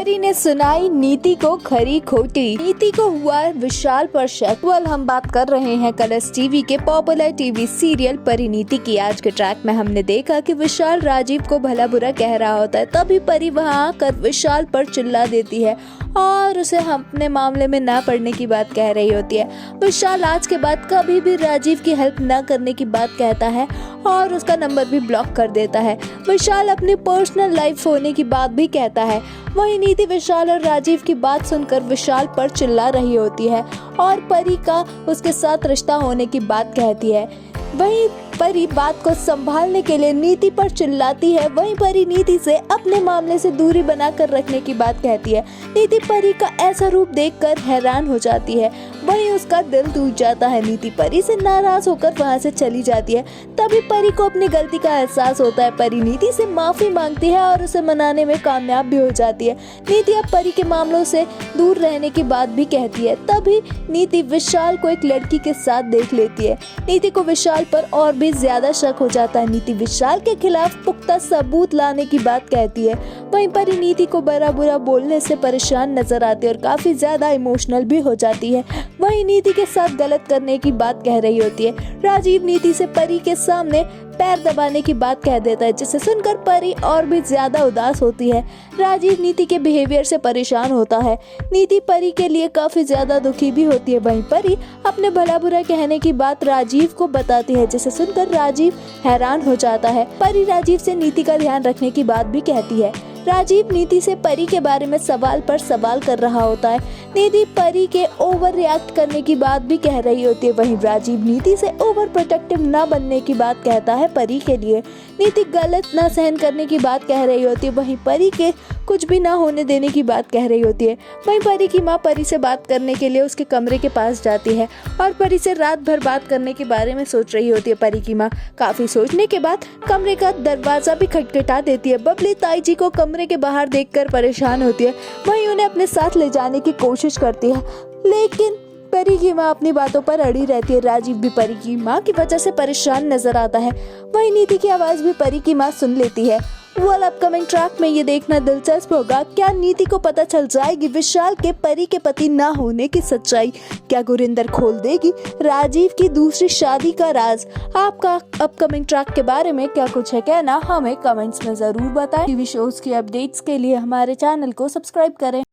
परी ने सुनाई नीति को खरी खोटी। नीति को हुआ विशाल पर शक। हम बात कर रहे हैं कलर्स टीवी के पॉपुलर टीवी सीरियल परिणीति की। आज के ट्रैक में हमने देखा कि विशाल राजीव को भला बुरा कह रहा होता है, तभी परी वहां आकर विशाल पर चिल्ला देती है और उसे अपने मामले में ना पड़ने की बात कह रही होती है। विशाल आज के बाद कभी भी राजीव की हेल्प न करने की बात कहता है और उसका नंबर भी ब्लॉक कर देता है। विशाल अपनी पर्सनल लाइफ होने की बात भी कहता है। वहीं नीति विशाल और राजीव की बात सुनकर विशाल पर चिल्ला रही होती है और परी का उसके साथ रिश्ता होने की बात कहती है। वहीं परी बात को संभालने के लिए नीति पर चिल्लाती है। वहीं परी नीति से अपने मामले से दूरी बनाकर रखने की बात कहती है। नीति परी का ऐसा रूप देखकर हैरान हो जाती है। वहीं उसका दिल टूट जाता है। नीति परी से नाराज होकर वहां से चली जाती है। तभी परी को अपनी गलती का एहसास होता है। परी नीति से माफी मांगती है और उसे मनाने में कामयाब भी हो जाती है। नीति अब परी के मामलों से दूर रहने की बात भी कहती है। तभी नीति विशाल को एक लड़की के साथ देख लेती है। नीति को विशाल पर और भी ज्यादा शक हो जाता है। नीति विशाल के खिलाफ पुख्ता सबूत लाने की बात कहती है। वहीं परी नीति को बड़ा बुरा बोलने से परेशान नजर आती है और काफी ज्यादा इमोशनल भी हो जाती है। वहीं नीति के साथ गलत करने की बात कह रही होती है। राजीव नीति से परी के सामने पैर दबाने की बात कह देता है, जिसे सुनकर परी और भी ज्यादा उदास होती है। राजीव नीति के बिहेवियर से परेशान होता है। नीति परी के लिए काफी ज्यादा दुखी भी होती है। वहीं परी अपने भला बुरा कहने की बात राजीव को बताती है, जिसे सुनकर राजीव हैरान हो जाता है। परी राजीव से नीति का ध्यान रखने की बात भी कहती है। राजीव नीति से परी के बारे में सवाल पर सवाल कर रहा होता है। नीति परी के ओवर रिएक्ट करने की बात भी कह रही होती है। वहीं राजीव नीति से ओवर प्रोटेक्टिव ना बनने की बात कहता है परी के लिए। नीति गलत ना सहन करने की बात कह रही होती है। वहीं परी के कुछ भी ना होने देने की बात कह रही होती है। वहीं परी की माँ परी से बात करने के लिए उसके कमरे के पास जाती है और परी से रात भर बात करने के बारे में सोच रही होती है। परी की माँ काफी सोचने के बाद कमरे का दरवाजा भी खटखटा देती है। बबली ताई जी को कमरे के बाहर देखकर परेशान होती है। वहीं उन्हें अपने साथ ले जाने की कोशिश करती है, लेकिन परी की माँ अपनी बातों पर अड़ी रहती है। राजीव भी परी की माँ की वजह से परेशान नजर आता है। वहीं नीति की आवाज भी परी की माँ सुन लेती है। अपकमिंग ट्रैक में ये देखना दिलचस्प होगा, क्या नीति को पता चल जाएगी विशाल के परी के पति ना होने की सच्चाई? क्या गुरिंदर खोल देगी राजीव की दूसरी शादी का राज? आपका अपकमिंग ट्रैक के बारे में क्या कुछ है कहना, हमें कमेंट्स में जरूर बताएं। टीवी शोज की अपडेट्स के लिए हमारे चैनल को सब्सक्राइब करें।